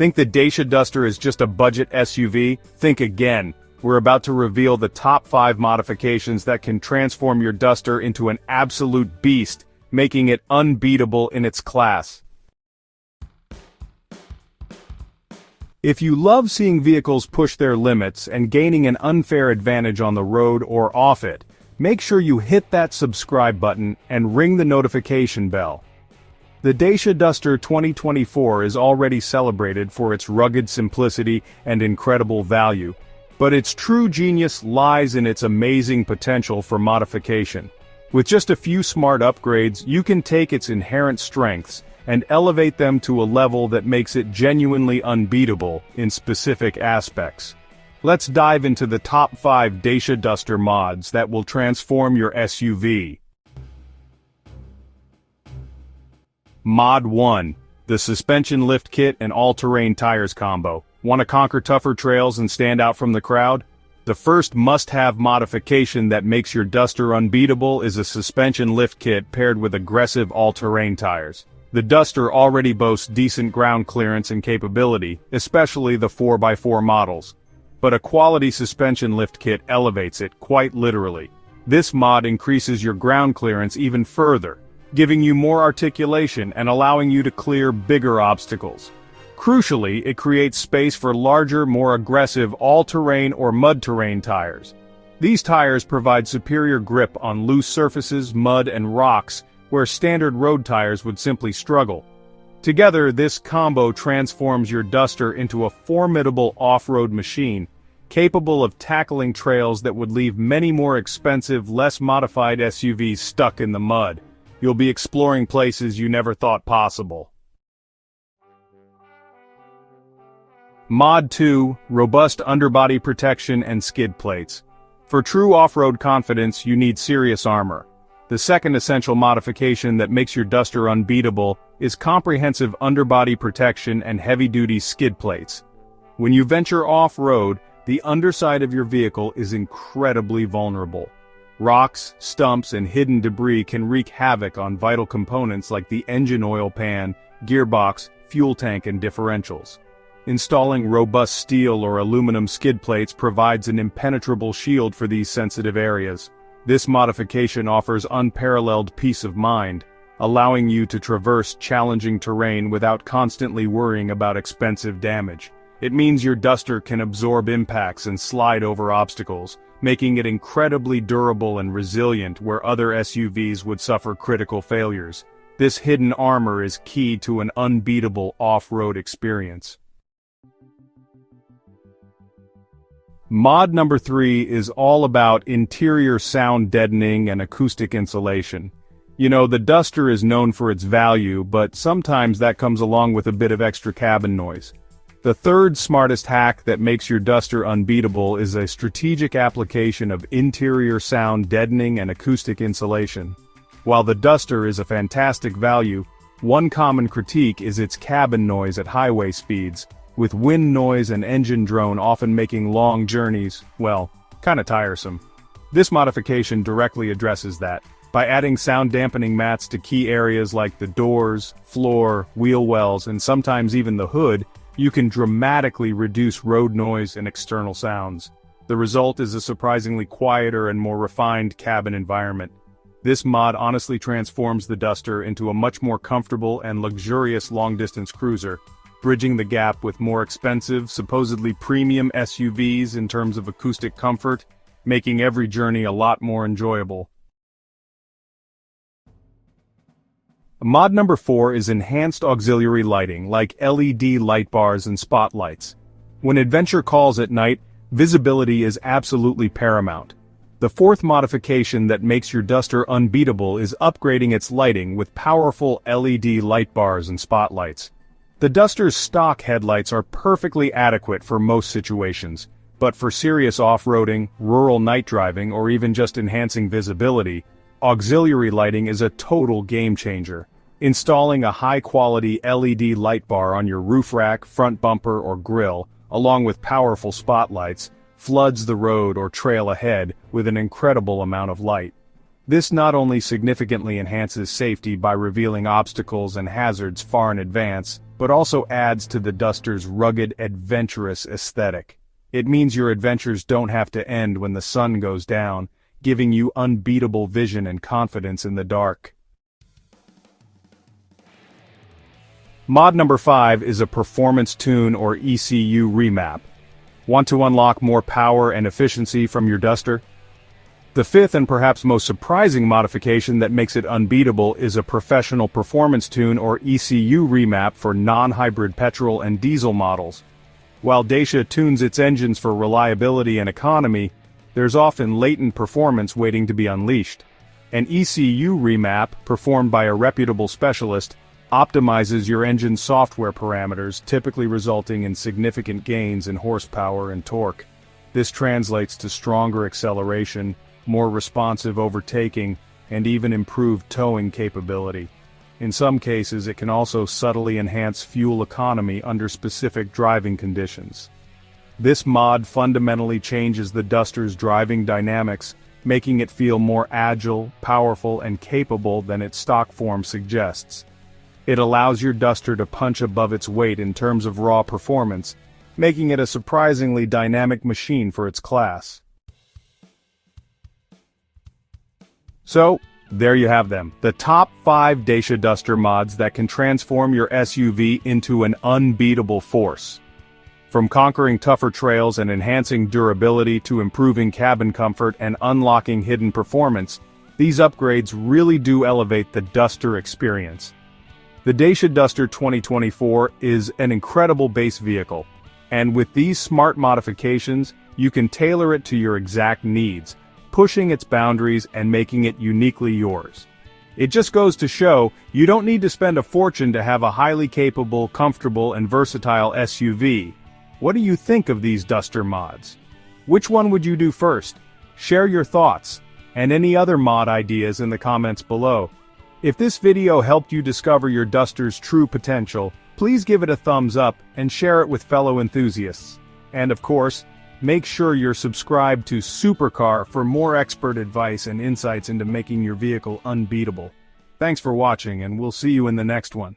Think the Dacia Duster is just a budget SUV? Think again. We're about to reveal the top 5 modifications that can transform your Duster into an absolute beast, making it unbeatable in its class. If you love seeing vehicles push their limits and gaining an unfair advantage on the road or off it, make sure you hit that subscribe button and ring the notification bell. The Dacia Duster 2024 is already celebrated for its rugged simplicity and incredible value, but its true genius lies in its amazing potential for modification. With just a few smart upgrades, you can take its inherent strengths and elevate them to a level that makes it genuinely unbeatable in specific aspects. Let's dive into the top 5 Dacia Duster mods that will transform your SUV. Mod 1. The Suspension Lift Kit and All-Terrain Tires Combo. Want to conquer tougher trails and stand out from the crowd? The first must-have modification that makes your Duster unbeatable is a suspension lift kit paired with aggressive all-terrain tires. The Duster already boasts decent ground clearance and capability, especially the 4x4 models. But a quality suspension lift kit elevates it, quite literally. This mod increases your ground clearance even further, giving you more articulation and allowing you to clear bigger obstacles. Crucially, it creates space for larger, more aggressive all-terrain or mud-terrain tires. These tires provide superior grip on loose surfaces, mud, and rocks, where standard road tires would simply struggle. Together, this combo transforms your Duster into a formidable off-road machine, capable of tackling trails that would leave many more expensive, less modified SUVs stuck in the mud. You'll be exploring places you never thought possible. Mod 2. Robust underbody protection and skid plates. For true off-road confidence, you need serious armor. The second essential modification that makes your Duster unbeatable is comprehensive underbody protection and heavy-duty skid plates. When you venture off-road, the underside of your vehicle is incredibly vulnerable. Rocks, stumps, and hidden debris can wreak havoc on vital components like the engine oil pan, gearbox, fuel tank, and differentials. Installing robust steel or aluminum skid plates provides an impenetrable shield for these sensitive areas. This modification offers unparalleled peace of mind, allowing you to traverse challenging terrain without constantly worrying about expensive damage. It means your Duster can absorb impacts and slide over obstacles, making it incredibly durable and resilient where other SUVs would suffer critical failures. This hidden armor is key to an unbeatable off-road experience. Mod number 3 is all about interior sound deadening and acoustic insulation. You know, the Duster is known for its value, but sometimes that comes along with a bit of extra cabin noise. The third smartest hack that makes your Duster unbeatable is a strategic application of interior sound deadening and acoustic insulation. While the Duster is a fantastic value, one common critique is its cabin noise at highway speeds, with wind noise and engine drone often making long journeys, well, kinda tiresome. This modification directly addresses that. By adding sound dampening mats to key areas like the doors, floor, wheel wells, and sometimes even the hood, you can dramatically reduce road noise and external sounds. The result is a surprisingly quieter and more refined cabin environment. This mod honestly transforms the Duster into a much more comfortable and luxurious long-distance cruiser, bridging the gap with more expensive, supposedly premium SUVs in terms of acoustic comfort, making every journey a lot more enjoyable. Mod number 4 is enhanced auxiliary lighting, like LED light bars and spotlights. When adventure calls at night, visibility is absolutely paramount. The fourth modification that makes your Duster unbeatable is upgrading its lighting with powerful LED light bars and spotlights. The Duster's stock headlights are perfectly adequate for most situations, but for serious off-roading, rural night driving, or even just enhancing visibility, auxiliary lighting is a total game-changer. Installing a high-quality LED light bar on your roof rack, front bumper, or grille, along with powerful spotlights, floods the road or trail ahead with an incredible amount of light. This not only significantly enhances safety by revealing obstacles and hazards far in advance, but also adds to the Duster's rugged, adventurous aesthetic. It means your adventures don't have to end when the sun goes down, giving you unbeatable vision and confidence in the dark. Mod number 5 is a performance tune or ECU remap. Want to unlock more power and efficiency from your Duster? The fifth and perhaps most surprising modification that makes it unbeatable is a professional performance tune or ECU remap for non-hybrid petrol and diesel models. While Dacia tunes its engines for reliability and economy, there's often latent performance waiting to be unleashed. An ECU remap, performed by a reputable specialist, optimizes your engine's software parameters, typically resulting in significant gains in horsepower and torque. This translates to stronger acceleration, more responsive overtaking, and even improved towing capability. In some cases, it can also subtly enhance fuel economy under specific driving conditions. This mod fundamentally changes the Duster's driving dynamics, making it feel more agile, powerful, and capable than its stock form suggests. It allows your Duster to punch above its weight in terms of raw performance, making it a surprisingly dynamic machine for its class. So, there you have them, the top 5 Dacia Duster mods that can transform your SUV into an unbeatable force. From conquering tougher trails and enhancing durability to improving cabin comfort and unlocking hidden performance, these upgrades really do elevate the Duster experience. The Dacia Duster 2024 is an incredible base vehicle, and with these smart modifications, you can tailor it to your exact needs, pushing its boundaries and making it uniquely yours. It just goes to show, you don't need to spend a fortune to have a highly capable, comfortable, and versatile SUV. What do you think of these Duster mods? Which one would you do first? Share your thoughts, and any other mod ideas in the comments below. If this video helped you discover your Duster's true potential, please give it a thumbs up and share it with fellow enthusiasts. And of course, make sure you're subscribed to Supercar for more expert advice and insights into making your vehicle unbeatable. Thanks for watching, and we'll see you in the next one.